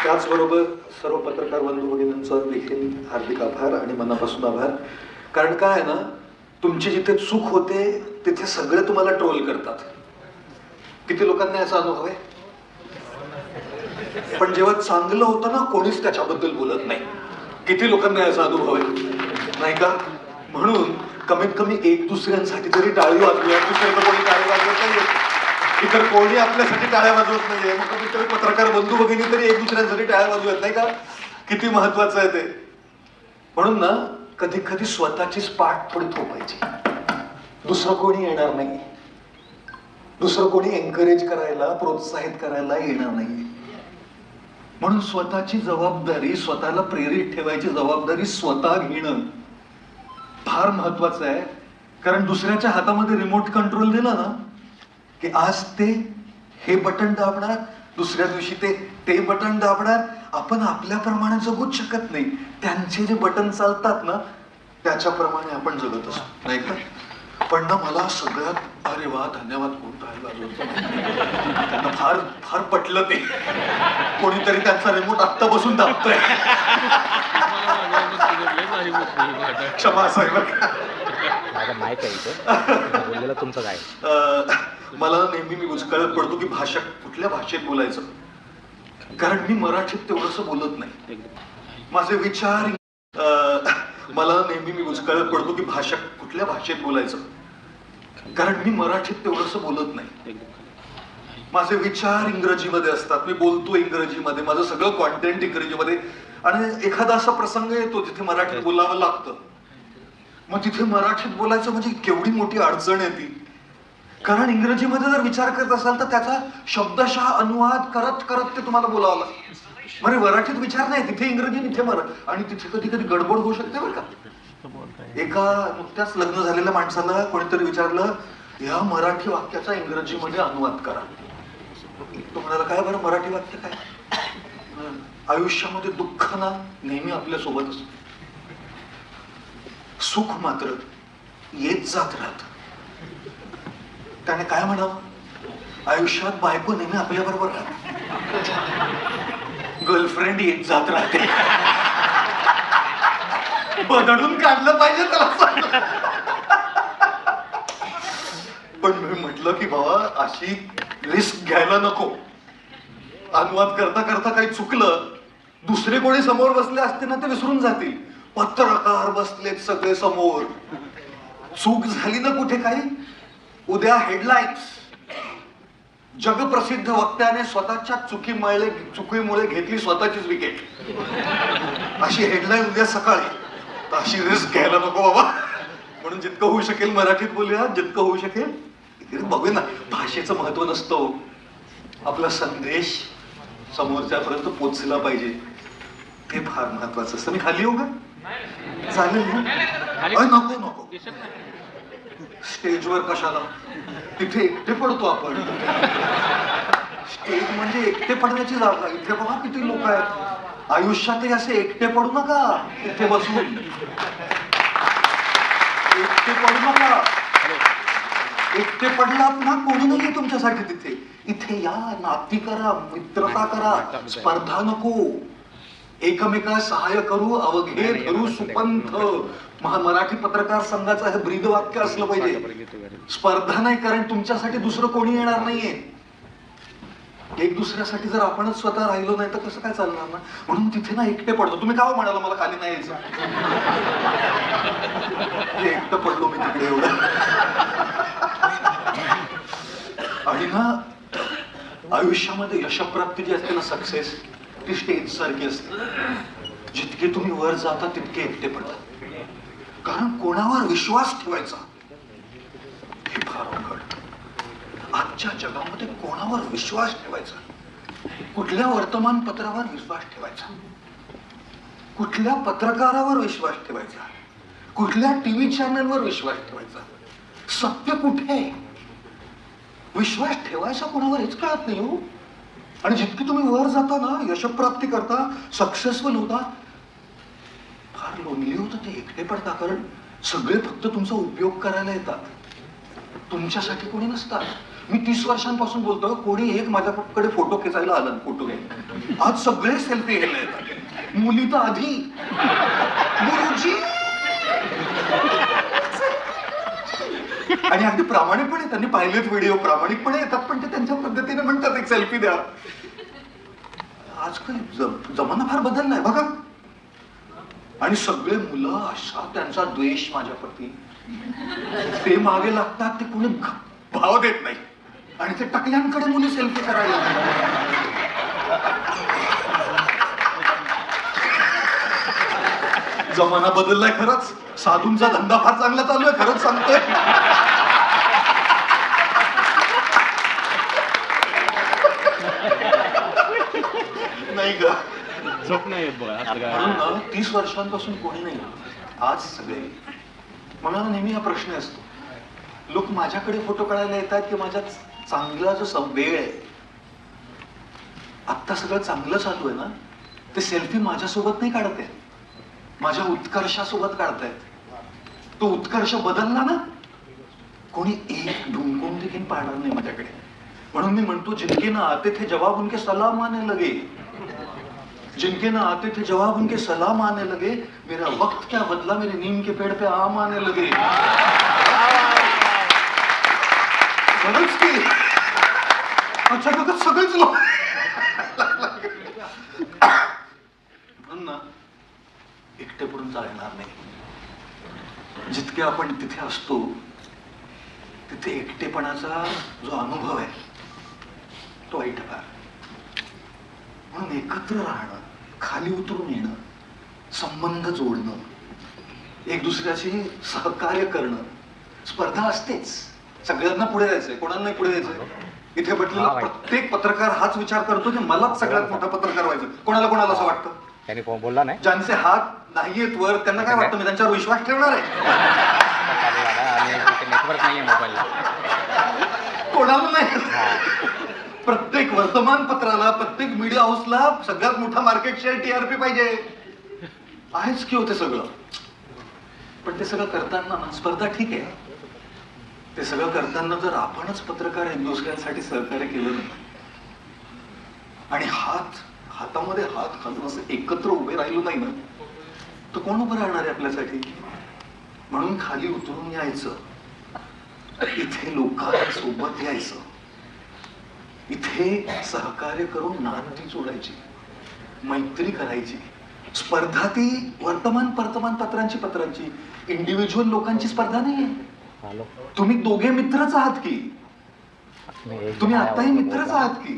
त्याचबरोबर सर्व पत्रकार बंधू भगिनींचा देखील हार्दिक आभार आणि मनापासून आभार. कारण काय आहे ना, तुमची जिथे चूक होते तिथे सगळे तुम्हाला ट्रोल करतात. किती लोकांना याचा अनुभव आहे? पण जेव्हा चांगलं होतं ना, कोणीच त्याच्याबद्दल बोलत नाही. किती लोकांना याचा अनुभव आहे? नाही का? म्हणून कमीत कमी एक दुसऱ्यांसाठी तरी टाळी वाजवूया. दुसऱ्यांना कोणी टाळी वाजवत नाहीये, इतर कोणी आपल्यासाठी टाळ्या वाजवत नाहीये. मग कमीत कमी पत्रकार बंधू भगिनी तरी एक दुसऱ्यांसाठी टाळ्या वाजवत नाही का? किती महत्वाचं आहे ते. म्हणून ना, कधी कधी स्वतःचीच पाठ थोडी थोपायची. दुसरं कोणी येणार नाही, दुसरं कोणी एनकरेज करायला, प्रोत्साहित करायला येणार नाही. म्हणून स्वतःची जबाबदारी, स्वतःला प्रेरित ठेवायची जबाबदारी स्वतः घेणं फार महत्वाचं आहे. कारण दुसऱ्याच्या हातामध्ये रिमोट कंट्रोल दिला ना की आज ते हे बटन दाबणार, दुसऱ्या दिवशी ते बटन दाबणार. आपण आपल्याप्रमाणे जगूच शकत नाही. त्यांचे जे बटन चालतात ना त्याच्याप्रमाणे आपण जगत असतो, नाही का? पण ना, मला सगळ्यात अरे वा धन्यवाद कोणता आहे, त्यांना फार फार पटलं ते. कोणीतरी त्यांचा रिमोट आत्ता बसून दाबतोय. क्षमा साहेब. माहित आहे तुमचं काय? मला नेहमी मी उचकळत पडतो की भाषा कुठल्या भाषेत बोलायचं. कारण मी मराठीत तेवढंसं बोलत नाही. माझे विचार मला नेहमी मी उचकळत पडतो की भाषा कुठल्या भाषेत बोलायचं. कारण मी मराठीत तेवढंसं बोलत नाही. माझे विचार इंग्रजीमध्ये असतात, मी बोलतो इंग्रजीमध्ये, माझं सगळं कॉन्टेंट इंग्रजीमध्ये. आणि एखादा असा प्रसंग येतो जिथे मराठीत बोलावं लागतं. मग तिथे मराठीत बोलायचं म्हणजे केवढी मोठी अडचण आहे ती. कारण इंग्रजीमध्ये जर विचार करत असाल तर त्याचा शब्दशः अनुवाद करत करत ते तुम्हाला बोलावं लागतं. म्हणजे मराठीत विचार नाही, तिथे इंग्रजी, तिथे मराठी. आणि तिथे कधी कधी गडबड होऊ शकते बरं का. एका नुकत्याच लग्न झालेल्या माणसाला कोणीतरी विचारलं, या मराठी वाक्याचा इंग्रजीमध्ये अनुवाद करा. तो म्हणाला, काय बरं मराठी वाक्य काय? आयुष्यामध्ये दुःख ना नेहमी आपल्या सोबत असतं, सुख मात्र येत जात राहत. त्याने काय म्हणावं? आयुष्यात बायको नेहमी आपल्या बरोबर राहते, गर्लफ्रेंड येत जात राहते. बदलून काढलं पाहिजे त्याला. पण मी म्हटलं की बाबा अशी रिस्क घ्यायला नको. अनुवाद करता करता काही चुकलं, दुसरे कोणी समोर बसले असते ना ते विसरून जातील. पत्रकार बसलेत सगळे समोर, चूक झाली ना कुठे काही, उद्या हेडलाईन्स, जगप्रसिद्ध वक्त्याने स्वतःच्या चुकीमुळे घेतली स्वतःचीच विकेट, अशी हेडलाईन उद्या सकाळी. तर अशी रिस्क घ्यायला नको बाबा. म्हणून जितकं होऊ शकेल मराठीत बोलूया, जितकं होऊ शकेल. बघूया ना, भाषेचं महत्व नसतं, आपला संदेश समोरच्यापर्यंत पोचला पाहिजे, ते फार महत्वाचं असतं. मी खाली येऊ का? चालेल ना? नको नको, स्टेजवर कशाला, तिथे एकटे पडतो आपण. स्टेज म्हणजे एकटे पडण्याची जागा. इथे बघा किती लोक आहेत. आयुष्यातही असे एकटे पडू नका. इथे बसून एकटे पडू नका. एकटे पडलात ना, कोणी नाहीये तुमच्यासाठी तिथे. इथे या, नाती करा, मित्रता करा, स्पर्धा नको. एकमेकाला सहाय्य करू, अवघे धरू सुपंथ. मराठी पत्रकार संघाचं हे ब्रीद वाक्य असलं पाहिजे. स्पर्धा नाही, कारण तुमच्यासाठी दुसरं कोणी येणार नाहीये. एक दुसऱ्यासाठी जर आपणच स्वतः राहिलो नाही तर कसं काय चालणार ना. म्हणून तिथे ना एकटे पडतो. तुम्ही काय म्हणाला मला खाली नाही यायचं? एकटं पडलो मी तिकडे एवढं. आणि ना आयुष्यामध्ये यशप्राप्ती जी असते ना, सक्सेस, ती स्टेज सारखी असते. जितके तुम्ही वर जाता तितके एकटे पडतात. कारण कोणावर विश्वास ठेवायचा हे फार अवघड. आजच्या जगामध्ये कोणावर विश्वास ठेवायचा? कुठल्या वर्तमानपत्रावर विश्वास ठेवायचा? कुठल्या पत्रकारावर विश्वास ठेवायचा? कुठल्या टीव्ही चॅनलवर विश्वास ठेवायचा? सत्य कुठे? विश्वास ठेवायचा कोणावर हेच कळत नाही हो. आणि जितकी तुम्ही वर जाता ना, यशप्राप्ती करता, सक्सेसफुल होता, फार लोनली होतं ते, एकटे पडता. कारण सगळे फक्त तुमचा उपयोग करायला येतात, तुमच्यासाठी कोणी नसतात. मी 30 वर्षांपासून बोलतोय, कोणी एक माझ्याकडे फोटो खेचायला आलं, फोटो घ्यायला. आज सगळे सेल्फी घ्यायला येतात. मुली तर आधी गुरुजी. आणि अगदी प्रामाणिकपणे त्यांनी पाहिलेत व्हिडिओ, प्रामाणिकपणे येतात, पण ते त्यांच्या पद्धतीने म्हणतात एक सेल्फी द्या. आजकाल जमाना फार बदललाय बघा. आणि सगळे मुलं अशा त्यांचा द्वेष माझ्याप्रती, ते मागे लागतात, ते कोणी भाव देत नाही. आणि ते टकल्यांकडे मुली सेल्फी करायला. जमाना बदललाय खरंच. साधूंचा धंदा फार चांगला चालू आहे, खरंच सांगतोय. नाही का? झोप नाही येत बघा. 30 वर्षांपासून कोणी नाही, आज सगळे. मला नेहमी हा प्रश्न असतो, लोक माझ्याकडे फोटो काढायला येतात की माझ्या चांगला जो वेळ आहे, आत्ता सगळं चांगलं चालू आहे ना, ते सेल्फी माझ्यासोबत नाही काढत आहेत, माझ्या उत्कर्षासोबत काढतायत. तो उत्कर्ष बदलला ना, कोणी एक ढुंकून देखील पाहणार नाही माझ्याकडे. म्हणून मी म्हणतो, जिनके ना आते थे जवाब उनके सलाम आने लगे, जिनके ना आते थे जवाब उनके सलाम आने लगे, मेरा वक्त क्या बदला, मेरे नीम के पेड़ पे आम आने लगे. खरंच की अचानकच सगळेच लोक. म्हणून ना, एकटे पडून चालणार नाही. जितके आपण तिथे असतो, तिथे एकटेपणाचा जो अनुभव आहे तो वाईट आहे. म्हणून एकत्र राहणं, खाली उतरून येणं, संबंध जोडणं, एक दुसऱ्याशी सहकार्य करणं. स्पर्धा असतेच, सगळ्यांना पुढे जायचंय, कोणाला नाही पुढे जायचंय. इथे बसलेला प्रत्येक पत्रकार हाच विचार करतो की मलाच सगळ्यात मोठा पत्रकार व्हायचं. कोणाला कोणाला असं वाटतं? त्यांनी बोलला नाही. ज्यांचे हात नाहीयेत वर, त्यांना काय वाटतं मी त्यांच्यावर विश्वास ठेवणार आहे? नेटवर्क नाहीये मोबाईलला. कोणाला नाही. प्रत्येक वर्तमानपत्राला, प्रत्येक मीडिया हाऊसला सगळ्यात मोठा मार्केट शेअर, टीआरपी पाहिजे. आहेच की होते सगळं. पण ते सगळं करताना ना, स्पर्धा ठीक आहे, ते सगळं करताना जर आपणच पत्रकार एक दुसऱ्यांसाठी सहकार्य केलं नाही आणि हातामध्ये हात घालून असं एकत्र उभे राहिलो नाही ना, तर कोण उभं राहणार आहे आपल्यासाठी? म्हणून खाली उतरून यायचं, इथे लोकांसोबत यायचं, इथे सहकार्य करून नाती जोडायची, मैत्री करायची. स्पर्धा ती पत्रांची इंडिव्हिज्युअल लोकांची स्पर्धा नाहीये. तुम्ही दोघे मित्रच आहात की, तुम्ही आताही मित्रच आहात की.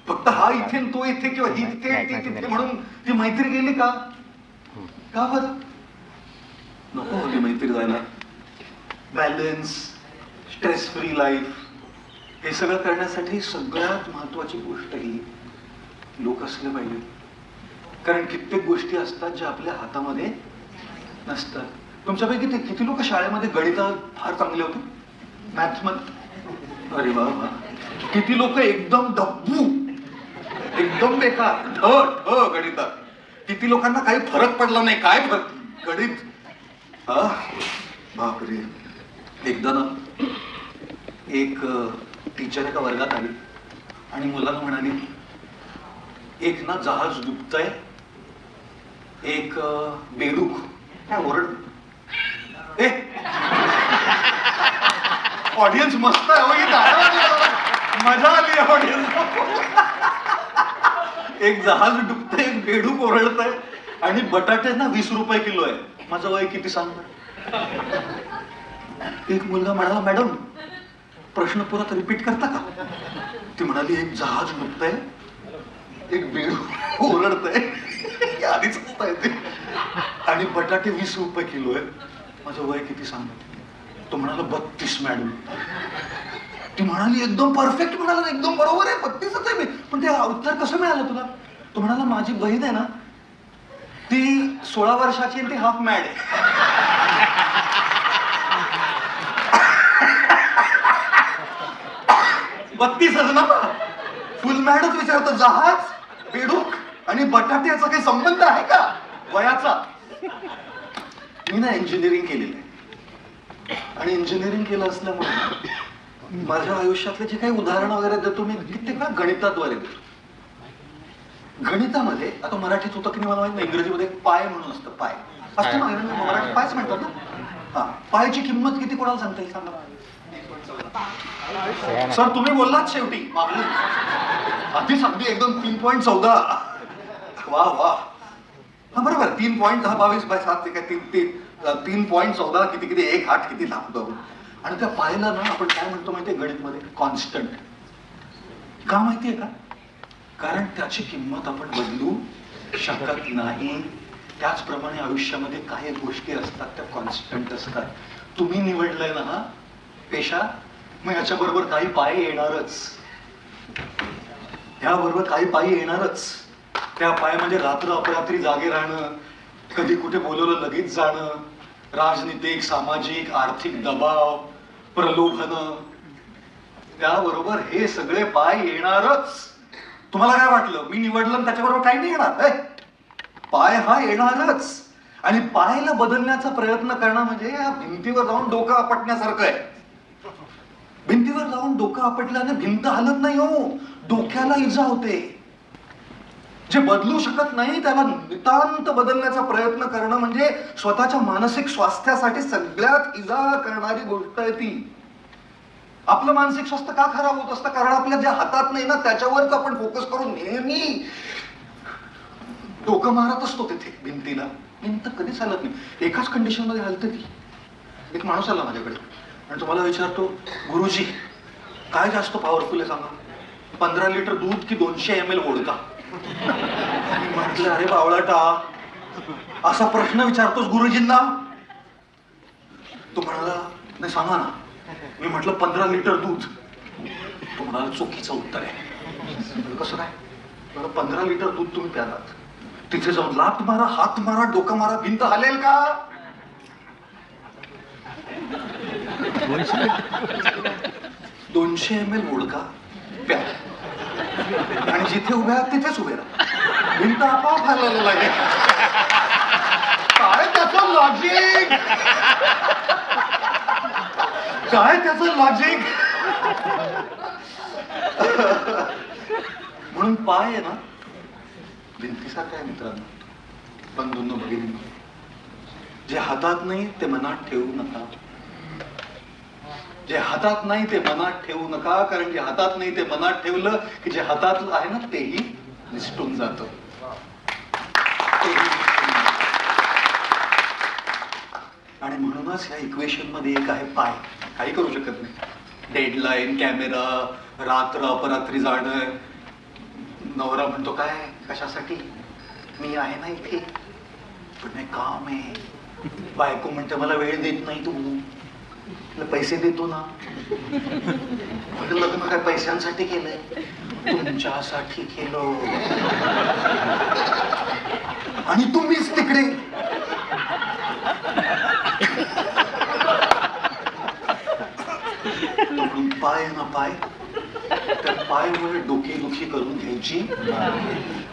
फक्त हा इथे तो इथे किंवा ही तिथे ती तिथे म्हणून ती मैत्री गेली का? का बरं नको होती मैत्री जायला? बॅलन्स, स्ट्रेस फ्री लाईफ, हे सगळं करण्यासाठी सगळ्यात महत्वाची गोष्ट ही लोक असले पाहिजे. कारण कित्येक गोष्टी असतात ज्या आपल्या हातामध्ये नसतात. तुमच्यापैकी ते किती लोक शाळेमध्ये गणितात फार चांगले होते, मॅथ्स मध्ये? अरे वा वा. किती लोक एकदम डब्बू, एकदम बेकार गणितात? किती लोकांना काही फरक पडला नाही. काय फरक गणित? बापरे. एकदा ना एक टीचर एका वर्गात आली आणि मुलांना म्हणाली, एक ना जहाज डुबतंय, एक बेडूक काय ओरड. ऑडियन्स मस्त आहे, मजा आली ऑडियन्स. एक जहाज डुबतंय, एक बेडूक ओरडतंय आणि बटाटे ना 20 रुपये किलो आहे. माझं वय किती सांगणार? एक मुलगा म्हणाला, मॅडम प्रश्न परत रिपीट करता का? ती म्हणाली, एक जहाज डुबतंय, एक बेडूक ओरडतंय, आधीच असता येते, आणि बटाटे 20 रुपये किलो आहे. माझं वय किती सांगणार? तो म्हणाला 32 मॅडम. ती म्हणाली, एकदम परफेक्ट म्हणाला, एकदम बरोबर आहे, 32च आहे मी. पण ते उत्तर कसं मिळालं तुला? तो म्हणाला, माझी बहीण आहे ना, ती 16 वर्षाची आणि ती हाफ मॅड आहे. ना फुल मॅडच विचारतो. जहाज, बेडूक आणि बटाटे याचा काही संबंध आहे का वयाचा? मी ना इंजिनिअरिंग केलेलं आहे आणि इंजिनिअरिंग केलं असल्यामुळे माझ्या आयुष्यातले जे काही उदाहरण वगैरे देतो मी कित्येक वेळा गणिताद्वारे देतो. गणितामध्ये आता मराठीत होतं की नाही मला माहित नाही, इंग्रजीमध्ये पाय म्हणून असतं. पाय असतं ना, मराठीत पायच म्हणतात ना. हा, पायची किंमत किती कोणाला सांगता येईल सांगा. सर तुम्ही बोललात शेवटी आधीच अगदी एकदम 3.14. वा वा, हा बरोबर 3.1022/7 काय 3.14 किती किती 1 8 किती दाखवतो. आणि त्या पायला ना आपण काय म्हणतो माहितीये गणित मध्ये, कॉन्स्टंट. का माहितीये का? कारण त्याची किंमत आपण बदलू शकत नाही. त्याचप्रमाणे आयुष्यामध्ये काही गोष्टी असतात त्या कॉन्स्टंट असतात. तुम्ही निवडलंय ना हा पेशा, मग याच्याबरोबर काही पाय येणारच, ह्याबरोबर काही पाय येणारच. त्या पाय म्हणजे रात्र अपरात्री जागे राहणं, कधी कुठे बोलवलं लगेच जाणं, राजनीतिक सामाजिक आर्थिक दबाव, प्रलोभन, त्याबरोबर हे सगळे पाय येणारच. तुम्हाला काय वाटलं मी निवडलं त्याच्याबरोबर काही नाही येणार? पाय हा येणारच. आणि पायला बदलण्याचा प्रयत्न करणं म्हणजे या भिंतीवर जाऊन डोकं आपटण्यासारखं आहे. भिंतीवर जाऊन डोकं आपटल्याने भिंत हलत नाही हो, डोक्याला इजा होते. जे बदलू शकत नाही त्याला नितांत बदलण्याचा प्रयत्न करणं म्हणजे स्वतःच्या मानसिक स्वास्थ्यासाठी सगळ्यात इजा करणारी गोष्ट आहे ती. आपलं मानसिक स्वास्थ्य का खराब होत असतं? कारण आपल्या ज्या हातात नाही ना त्याच्यावरच आपण फोकस करून नेहमी डोकं मारत असतो तिथे भिंतीला. भिंत कधीच हलत नाही, एकाच कंडिशन मध्ये हलते ती. एक माणूस आला माझ्याकडे आणि तुम्हाला विचारतो, गुरुजी काय जास्त पॉवरफुल आहे सांगा, 15 लिटर दूध की 200 ml वोडका? म्हटलं अरे बावळाटा, असा प्रश्न विचारतोस गुरुजींना? तो म्हणाला नाही सांगा ना. मी म्हटलं 15 लिटर दूध. तो म्हणाला चुकीचं उत्तर आहे. कसं काय? 15 लिटर दूध तुम्ही प्यालात, तिथे जाऊन लात मारा, हात मारा, डोकं मारा, भिंत हलेल का? 200 ml वोडका प्या आणि जिथे उभे आहात तिथेच उभे राहा, भिंत आपोआप हलायला लागेल. काय त्याचं लॉजिक? काय त्याचं लॉजिक? म्हणून पाय आहे ना भिंतीसारखं आहे मित्रांनो, बंधूंनो भगिनींनो. जे हातात नाही ते मनात ठेवू नका. जे हातात नाही ते मनात ठेवू नका, कारण जे हातात नाही ते मनात ठेवलं की जे हातातलं आहे ना तेही निसटून जातं. आणि म्हणूनच या इक्वेशन मध्ये एक आहे पाय. काही करू शकत नाही. डेडलाईन, कॅमेरा, रात्र अपरात्री जाणं. नवरा म्हणतो काय कशासाठी, मी आहे ना इथे, पण नाही काम आहे. बायको म्हणते मला वेळ देत नाही तू, पैसे देतो ना. लग्न काय पैशांसाठी केलंय? तुमच्यासाठी केलं. आणि तुम्हीच तिकडे. पाय ना पाय, त्या पायमुळे डोकेदुखी करून घ्यायची.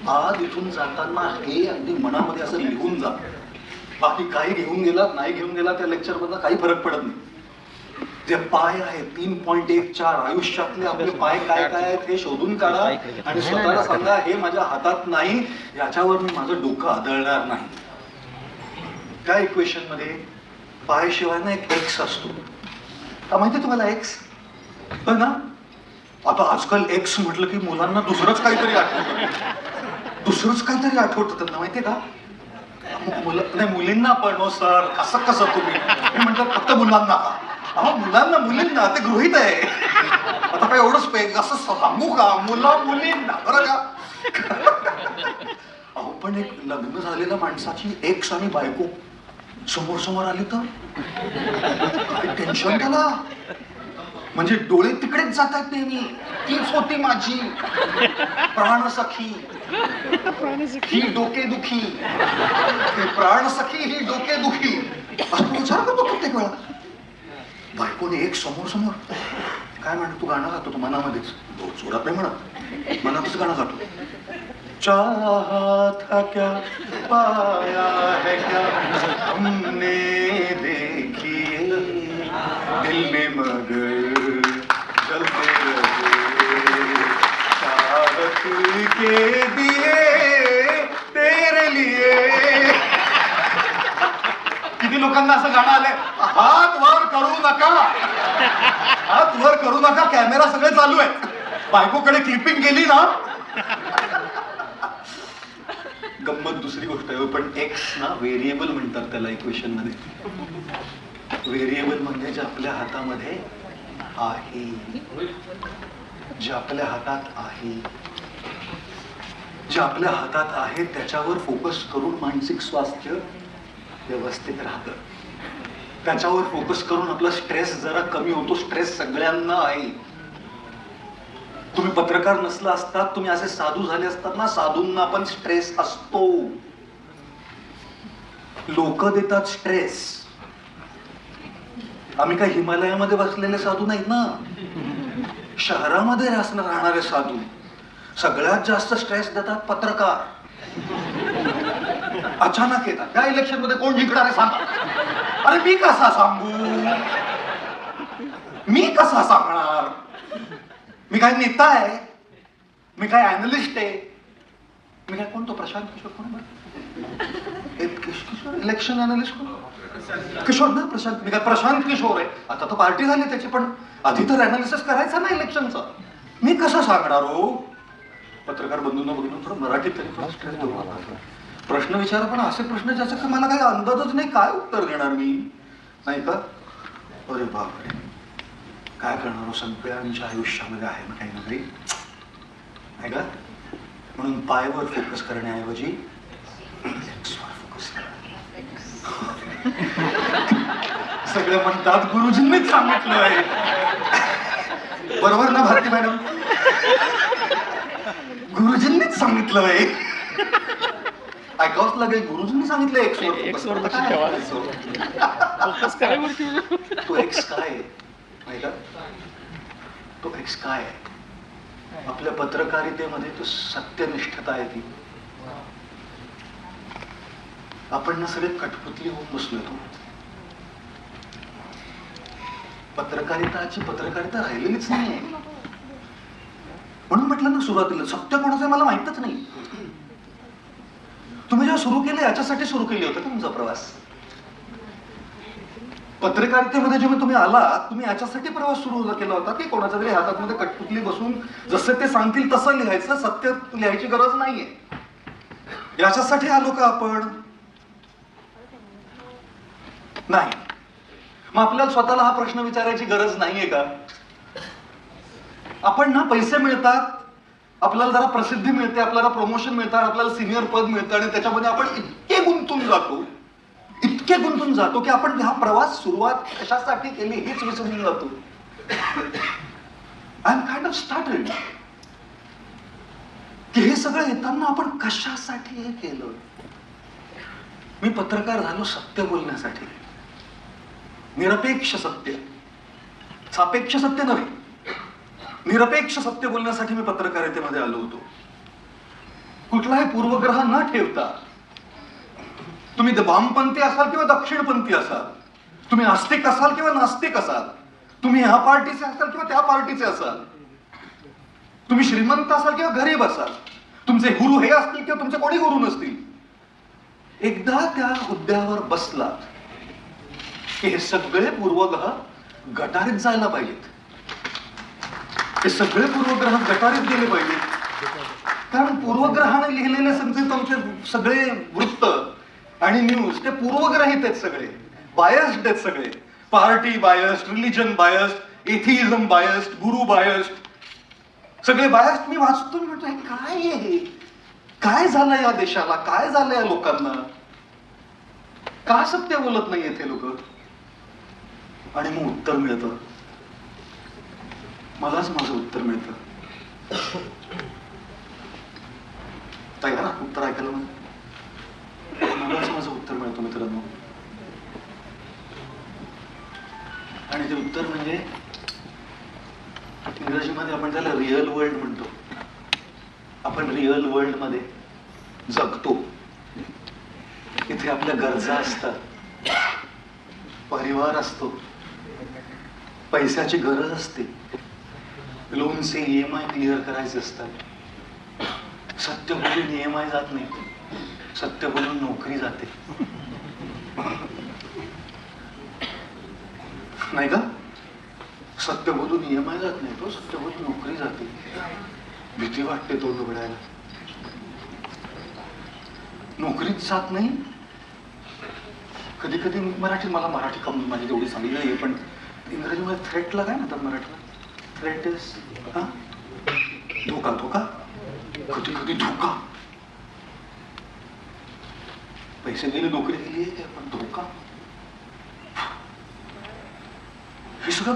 आज इथून जाताना हे अगदी मनामध्ये असं लिहून जा. बाकी काही घेऊन गेलात नाही घेऊन गेला त्या लेक्चर मधला काही फरक पडत नाही. जे पाय आहे 3.14 आयुष्यातले आपले पाय काय काय आहेत हे शोधून काढा आणि स्वतःला सांगा हे माझ्या हातात नाही, याच्यावर मी माझं डोकं आदळणार नाही. त्या इक्वेशन मध्ये पाय शिवाय ना एक एक्स असतो. का माहिती तुम्हाला एक्स? हो ना. आता आजकाल एक्स म्हटलं की मुलांना दुसरंच काहीतरी आठवतं. दुसरंच काहीतरी आठवतं त्यांना माहितीये का? नाही मुलींना पण. हो सर कसं कसं तुम्ही, मी म्हटलं फक्त मुलांना का? अहो मुलांना मुलींना ते गृहीत आहे. आता काय एवढंच असं सांगू का? मुला मुलींना बरं का? अहो पण एक लग्न झालेल्या माणसाची एक्स आणि बायको समोर समोर आली तर काय टेन्शन त्याला. म्हणजे डोळे तिकडेच जातात नेहमी. तीच होती माझी प्राणसखी, ही डोकेदुखी. प्राणसखी ही डोकेदुखी असं विचार करतो प्रत्येक वेळा. बायकोने एक समोर समोर काय म्हणतो? तू गाणं गातो तो मनामध्येच, जोरात नाही म्हणत, मनातच गाणं गातो. चाहा था क्या पाया है क्या हमने देखिए दिल में मगर दिल के दिए तेरे लिए. किती लोकांना असं गाणं आलंय, हात वर करू नका, हात वर करू नका, कॅमेरा सगळे चालू आहे, बायकोकडे क्लिपिंग गेली ना. गंमत दुसरी गोष्ट आहे, पण एक्स ना व्हेरिएबल म्हणतात त्याला इक्वेशन मध्ये. व्हेरिएबल म्हणजे जे आपल्या हातामध्ये आहे, जे आपल्या हातात आहे, जे आपल्या हातात आहे त्याच्यावर फोकस करून मानसिक स्वास्थ्य व्यवस्थित राहतं. त्याच्यावर फोकस करून आपला स्ट्रेस जरा कमी होतो. स्ट्रेस सगळ्यांना आहे. तुम्ही पत्रकार नसला असतात, तुम्ही असे साधू झाले असतात ना, साधूंना पण स्ट्रेस असतो. लोक देतात स्ट्रेस. आम्ही काय हिमालयामध्ये बसलेले साधू नाहीत ना, शहरामध्ये राहणारे साधू. सगळ्यात जास्त स्ट्रेस देतात पत्रकार. अचानक येतात, त्या इलेक्शन मध्ये कोण जिंकणार आहे सांगा. अरे मी कसा सांगू, मी कसा सांगणार. मी काय नेता आहे, मी काय अॅनालिस्ट आहे, मी काय कोण तो प्रशांत किशोर कोण किशोर इलेक्शन अॅनालिस्ट कोण किशोर ना प्रशांत. मी काय प्रशांत किशोर आहे. आता तर पार्टी झाली त्याची, पण आधी तर अॅनालिसिस करायचा ना इलेक्शनचा. मी कसं सांगणार हो. पत्रकार बंधूंना बघून थोडं मराठीत तरी प्रश्न विचारा, पण असे प्रश्न ज्याचा का मला काही अंदाजच नाही, काय उत्तर देणार मी, नाही का. अरे बापरे, काय करणार, सगळ्यांच्या आयुष्यामध्ये आहे ना काही ना काही, नाही का. म्हणून पायवर फोकस करण्याऐवजी फोकस करा. सगळं म्हणतात गुरुजींनीच सांगितलंय, बरोबर ना भारती मॅडम. गुरुजींनीच सांगितलंय, ऐकावंच लागेल. गुरुजींनी सांगितलं एक्स वर फोकस करा. तो एक्स काय आहे नाही का, तो एक्स काय आहे. आपल्या पत्रकारितेमध्ये तो सत्यनिष्ठता आहे. ती आपण ना सगळे कठपुतली होऊन बसलोय. तो पत्रकारिता राहिलेलीच नाहीये. म्हणून म्हटलं ना सुरुवातीला, सत्य कोणाचं आहे मला माहितच नाही. तुम्ही जेव्हा सुरू केलं याच्यासाठी सुरू केली होतं का तुमचा प्रवास. पत्रकारितेमध्ये जेव्हा तुम्ही आलात, तुम्ही याच्यासाठी प्रवास सुरू केला होता की कोणाच्या तरी हातामध्ये कठपुतली बसून जसं ते सांगतील तसं लिहायचं, सत्य लिहायची गरज नाहीये. याच्यासाठी आलो का आपण. नाही. मग आपल्याला स्वतःला हा प्रश्न विचारायची गरज नाहीये का. आपण ना पैसे मिळतात, आपल्याला जरा प्रसिद्धी मिळते, आपल्याला प्रमोशन मिळतात, आपल्याला सिनियर पद मिळतं, आणि त्याच्यामध्ये आपण इतके गुंतून जातो की आपण हा प्रवास सुरुवात कशासाठी केली हेच विसरून जातो. I am kind of started की हे सगळं येताना आपण कशासाठी हे केलं. मी पत्रकार झालो सत्य बोलण्यासाठी. निरपेक्ष सत्य, सापेक्ष सत्य नव्हे, निरपेक्ष सत्य बोलण्यासाठी मी पत्रकारितेमध्ये आलो होतो. कुठलाही पूर्वग्रह न ठेवता. तुम्ही वामपंथी असाल किंवा दक्षिणपंथी असाल, तुम्ही आस्तिक असाल किंवा नास्तिक असाल, तुम्ही ह्या पार्टीचे असाल किंवा त्या पार्टीचे असाल, तुम्ही श्रीमंत असाल किंवा गरीब असाल, तुमचे गुरु हे असतील किंवा तुमचे कोणी गुरु नसतील, एकदा त्या हुद्द्यावर बसलात की हे सगळे पूर्वग्रह गटारीत जायला पाहिजेत. हे सगळे पूर्वग्रह गटारीत गेले पाहिजेत. कारण पूर्वग्रहाने लिहिलेले तुमचे सगळे वृत्त आणि न्यूज ते पूर्वग्रहित आहेत, सगळे बायस्ड आहेत, सगळे party biased, religion biased, atheism biased, guru biased, सगळे बायस्ड. मी वाचतो, म्हणतो हे काय आहे, काय झालं या देशाला, काय झालं या लोकांना, का सत्य बोलत नाही हे लोक. आणि मग उत्तर मिळतं, मलाच माझं उत्तर मिळतं. ऐका ना, उत्तर ऐकायला मलाच माझं उत्तर मिळतं मित्रांनो. आणि ते उत्तर म्हणजे इंग्रजीमध्ये आपण त्याला रिअल वर्ल्ड म्हणतो. आपण रिअल वर्ल्ड मध्ये जगतो. इथे आपल्या गरजा असतात, परिवार असतो, पैशाची गरज असते, लोनचे EMI क्लिअर करायचे असतात, सत्य बोलून EMI जात नाही, सत्य बोलून नोकरी जाते. नाही का? सत्य बोलून EMI जात नाही तो, सत्य बोलून नोकरी जाते. भीती वाटते तोंड उघडायला. नोकरीच जात नाही. कधी कधी मला मराठी कमी माझी तेवढी चांगली नाही, पण इंग्रजीमध्ये थ्रेटला काय म्हणतात मराठीला? थ्रेट इज धोका. धोका, कधी कधी धोका. पैसे दिले, नोकरी दिली आहे, पण धोका. हे सगळं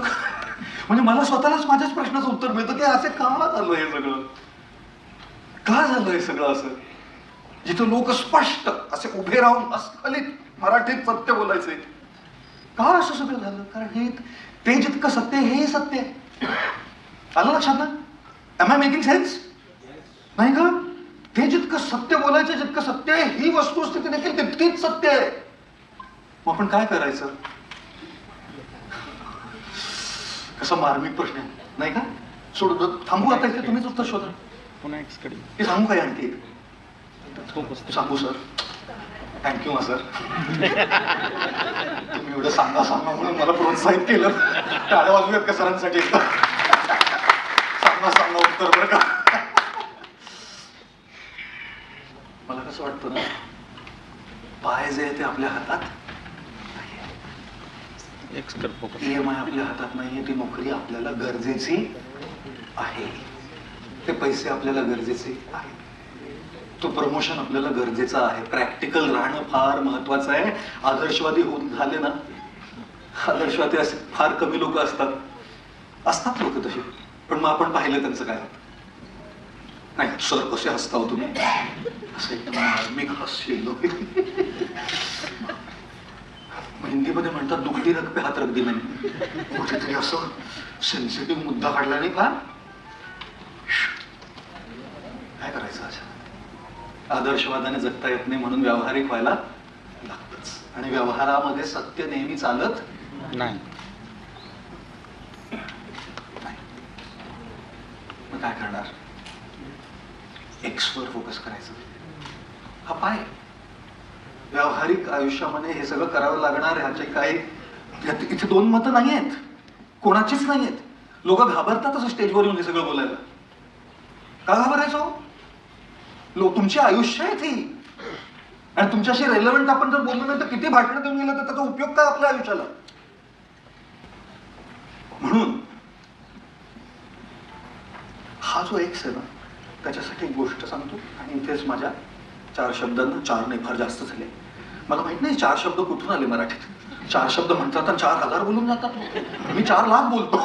म्हणजे मला स्वतःलाच माझ्याच प्रश्नाचं उत्तर मिळतं की असे का झालं हे सगळं? का झालं हे सगळं असं? जिथं लोक स्पष्ट असे उभे राहून अस्खलित मराठीत सत्य बोलायचे, का असं सगळं झालं? कारण हे ते जितकं सत्य हेही सत्य आहे. आलं लक्षात ना? Am I making sense? नाही का? ते जितकं सत्य बोलायचं, जितकं सत्य आहे, ही वस्तुस्थिती देखील तितकीच सत्य आहे. मग आपण काय करायचं? कसा मार्मिक प्रश्न आहे, नाही का? सोडू, थांबू आता इथे, तुम्हीच उत्तर शोधा. पुन्हा एक स्टडी हे सांगू काय आणखी? सांगू सर? Thank you sir. तुम्ही एवढं सांगा म्हणून मला प्रोत्साहित केलं. टाळ्या वाजूयात का सरांसाठी? सांगा उत्तर बरं का. मला कसं वाटतं ना, पाय जे आहे ते आपल्या हातात, EMI आपल्या हातात नाहीये. ती नोकरी आपल्याला गरजेची आहे, ते पैसे आपल्याला गरजेचे आहे, तो प्रमोशन आपल्याला गरजेचा आहे. प्रॅक्टिकल राहणं फार महत्वाचं आहे. आदर्शवादी होऊन झाले ना, आदर्शवादी असे फार कमी लोक असतात लोक तसे. पण मग आपण पाहिलं त्यांचं काय होतं. नाही सर कसे हसता हो तुम्ही? असं एकदम मार्मिक हास्य. हिंदीमध्ये म्हणतात दुखती रग पे हात रख दी नाही. कुठेतरी असं सेन्सिटिव्ह मुद्दा काढला नाही का? काय करायचं? असं आदर्शवादाने जगता येत नाही म्हणून व्यावहारिक व्हायला लागतच. आणि व्यवहारामध्ये सत्य नेहमी चालत नाही. मग काय करणार? एक्स वर फोकस करायचं. हा पाय. व्यावहारिक आयुष्यामध्ये हे सगळं करावं लागणार. ह्याचे काही इथे दोन मतं नाही आहेत, कोणाचीच नाही आहेत. लोक घाबरतात असं स्टेजवर येऊन हे सगळं बोलायला. का घाबरायचो? तुमची आयुष्य आहे ती, आणि तुमच्याशी रेलेव्हंट आपण जर बोललो नाही तर किती भाषणं देऊन गेलं तर त्याचा उपयोग काय आपल्या आयुष्याला? म्हणून हा जो एक्स आहे ना, त्याच्यासाठी एक गोष्ट सांगतो. आणि इथेच माझ्या 4 शब्दांना, 4 नाही फार जास्त झाले, मला माहित नाही 4 शब्द कुठून आले मराठीत. 4 शब्द म्हणतात आणि 4000 बोलून जातात. मी 4 लाख बोलतो.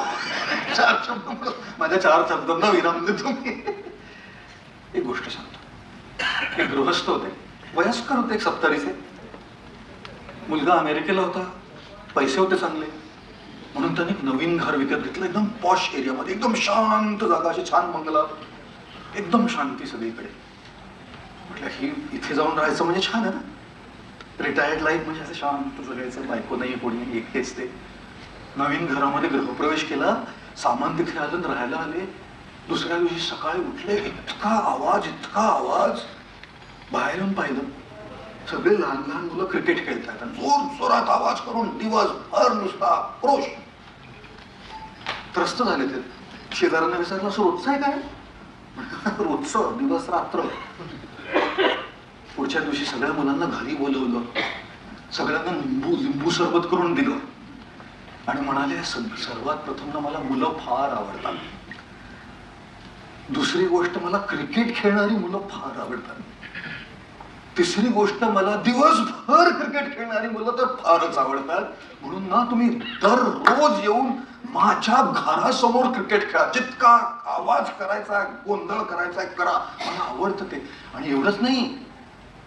4 शब्द, माझ्या 4 शब्दांना विराम देतो मी. एक गोष्ट सांगतो. एक गृहस्थ होते, वयस्कर होते, एक 70चे. मुलगा अमेरिकेला होता, पैसे होते चांगले, म्हणून त्याने एक नवीन घर विकत घेतलं. एकदम पॉश एरियामध्ये, एकदम शांत जागा, अशी छान बंगला, एकदम शांती सगळीकडे. म्हटलं ही इथे जाऊन राहायचं म्हणजे छान आहे ना. रिटायर्ड लाईफ म्हणजे असं शांत जगायचं, बायको नाही, कोणी, एकटेच ते. नवीन घरामध्ये गृहप्रवेश केला, सामान तिथे अजून राहायला आले. दुसऱ्या दिवशी सकाळी उठले, इतका आवाज. बाहेर येऊन पाहिलं, सगळे लहान लहान मुलं क्रिकेट खेळतात आणि जोर जोरात आवाज करून दिवसभर नुसता क्रोश. त्रस्त झाले ते. शेजाऱ्यांना विचारलं, असं रोजचं आहे काय? रोजचं, दिवस रात्र. पुढच्या दिवशी सगळ्या मुलांना घरी बोलवलं, सगळ्यांना लिंबू सरबत करून दिलं आणि म्हणाले सर्वात प्रथम ना मला मुलं फार आवडतात. दुसरी गोष्ट मला क्रिकेट खेळणारी मुलं फार आवडतात. तिसरी गोष्ट मला दिवसभर क्रिकेट खेळणारी मुलं तर फारच आवडतात. म्हणून ना तुम्ही दररोज येऊन माझ्या घरासमोर क्रिकेट खेळा. जितका आवाज करायचा, गोंधळ करायचा करा, मला आवडतं ते. आणि एवढंच नाही,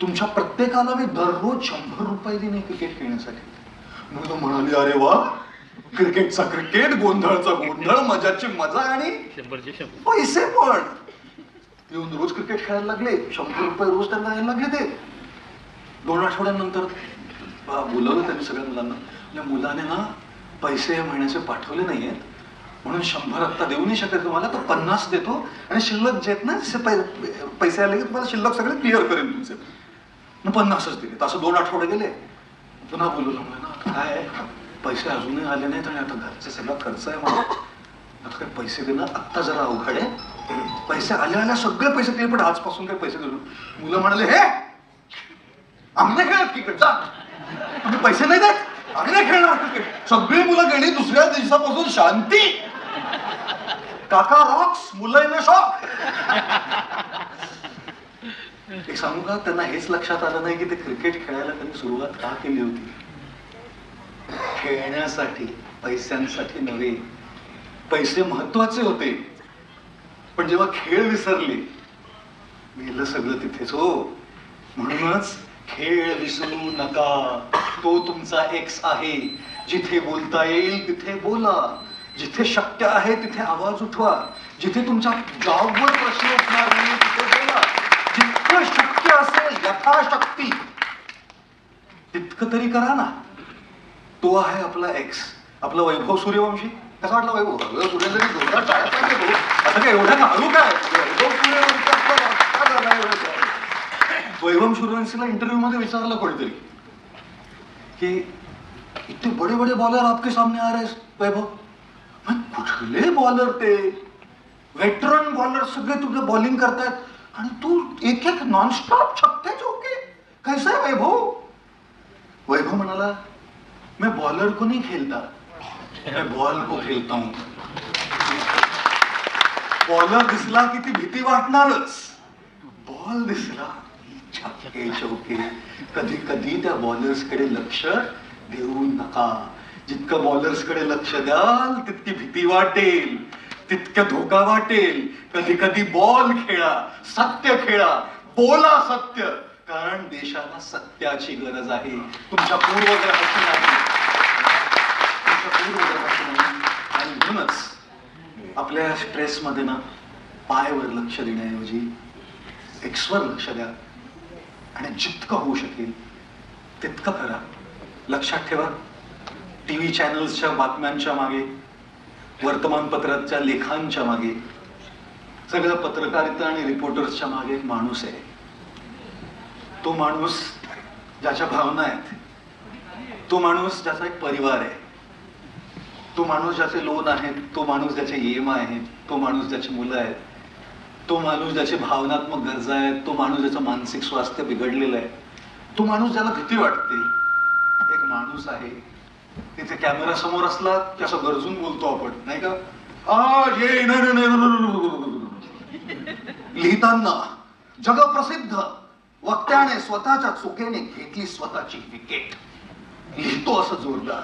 तुमच्या प्रत्येकाला मी दररोज 100 रुपये देईन क्रिकेट खेळण्यासाठी. मुलं म्हणाली, अरे वा, क्रिकेटचा क्रिकेट, गोंधळचा गोंधळ, मजाची मजा आणि पैसे पण. येऊन रोज क्रिकेट खेळायला लागले. 100 रुपये रोज त्यांना द्यायला लागले ते. 2 आठवड्यानंतर बोलवलं त्यांनी सगळ्या मुलांना. मुलाने ना पैसे या महिन्याचे पाठवले नाहीयेत, म्हणून 100 आत्ता देऊ नाही शकत तुम्हाला, तर 50 देतो आणि शिल्लक जे आहेत ना जसे पैसे आले की तुम्हाला शिल्लक सगळे क्लिअर करेन तुमचे. मग 50च दिले. तर असं 2 आठवडे गेले. पुन्हा बोलू लागलो ना, आता काय आहे, पैसे अजूनही आले नाहीत आणि आता घरचा सगळा खर्च आहे मला, आता काय पैसे देणं आत्ता जरा अवघड आहे. पैसे आल्या सगळे पैसे दिले, पण आजपासून काही पैसे देऊ. मुलं म्हणाले, हे आम्ही नाही खेळत क्रिकेट, जा आम्ही पैसे नाही देत, आम्ही नाही खेळणार क्रिकेट. सगळी मुलं गेली. दुसऱ्या दिवसापासून शांती. काका रॉक्स, मुलं शॉक. एक सांगू का, त्यांना हेच लक्षात आलं नाही की ते क्रिकेट खेळायला त्यांनी सुरुवात का केली होती. खेळण्यासाठी, पैशांसाठी नव्हे. पैसे महत्वाचे होते, पण जेव्हा खेळ विसरले गेलं सगळं तिथेच. हो, म्हणूनच खेळ विसरू नका. तो तुमचा एक्स आहे. जिथे बोलता येईल तिथे बोला. जिथे शक्य आहे तिथे आवाज उठवा. जिथे तुमच्या जॉबवर प्रश्न उठणार नाही तिथे बोला. जितकं शक्य असेल यथाशक्ती तितकं तरी करा ना. तो आहे आपला एक्स, आपला वैभव सूर्यवंशी. कसा वाटला वैभव? सूर्यवंशी जोरदार टाळ्या पाहिजे तो. आता काय एवढ्या घालू काय? वैभव सूर्यवंशी वैभव सूर्यवंशीला इंटरव्यू मध्ये विचारलं कोणीतरी की इतने बड़े बड़े बॉलर आपके सामने आ रहे वैभव. कुठले बॉलर ते वेटरन बॉलर सगळे तुझे बॉलिंग करतायत आणि तू एक एक नॉनस्टॉप छक्के चौके, कैसा है वैभव? वैभव म्हणाला, मैं बॉलर को नहीं खेलता, मैं बॉल को खेलता हूं. बॉलर दिसला की ती भीती वाटणारच. बॉल दिसला छक्के चौके. कधी कधी त्या बॉलर्स कडे लक्ष देऊ नका. जितकं बॉलर्स कडे लक्ष द्याल तितकी भीती वाटेल, तितकं धोका वाटेल. कधी कधी बॉल खेळा, सत्य खेळा, बोला सत्य. कारण देशाला सत्याची गरज आहे, तुमच्या पूर्वग्रहाची नाही. आणि म्हणूनच आपल्या स्ट्रेस मध्ये ना पायावर लक्ष देण्याऐवजी एक्सवर लक्ष द्या आणि जितकं होऊ शकेल तितकं करा. लक्षात ठेवा, टीव्ही चॅनल्सच्या बातम्यांच्या मागे, वर्तमानपत्राच्या लेखांच्या मागे, सगळं पत्रकारिता आणि रिपोर्टर्सच्या मागे एक माणूस आहे. तो माणूस ज्याच्या भावना आहेत, तो माणूस ज्याचा एक परिवार आहे, तो माणूस ज्याचे लोन आहेत, तो माणूस ज्याचे EMI आहेत, तो माणूस ज्याची मुलं आहेत, तो माणूस ज्याची भावनात्मक गरजा आहेत, तो माणूस ज्याचं मानसिक स्वास्थ्य बिघडलेलं आहे, तो माणूस ज्याला भीती वाटते. एक माणूस आहे, तिथे कॅमेरा समोर असला की असं गरजून बोलतो आपण, नाही का? लिहिताना जगप्रसिद्ध वक्त्याने स्वतःच्या चुकीने घेतली स्वतःची विकेट. लिहितो असं जोरदार,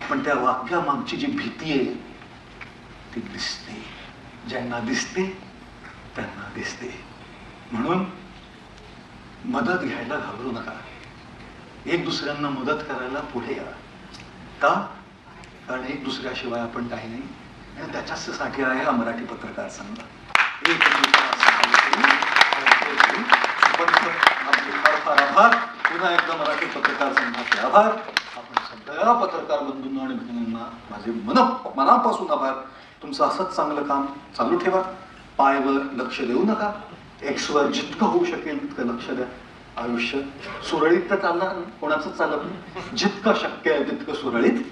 पण त्या वाक्यामागची जी भीती आहे ती दिसते. ज्यांना दिसते त्यांना दिसते. म्हणून मदत घ्यायला घाबरू नका. एक दुसऱ्यांना मदत करायला पुढे या. का? कारण एक दुसऱ्याशिवाय आपण काही नाही. आणि त्याच्यासाठी आहे हा मराठी पत्रकार संघ. एक फार फार आभार. पुन्हा एकदा मराठी पत्रकार संघाचे आभार. आपण सगळ्या पत्रकार बंधूंना आणि भगिनींना माझे मनापासून आभार. तुमचं असंच चांगलं काम चालू ठेवा. पायवर लक्ष देऊ नका. एक्सवर जितकं होऊ शकेल तितकं लक्ष द्या. आयुष्य सुरळीत तर चालणार नाही, कोणाचंच चालत नाही. जितकं शक्य आहे तितकं सुरळीत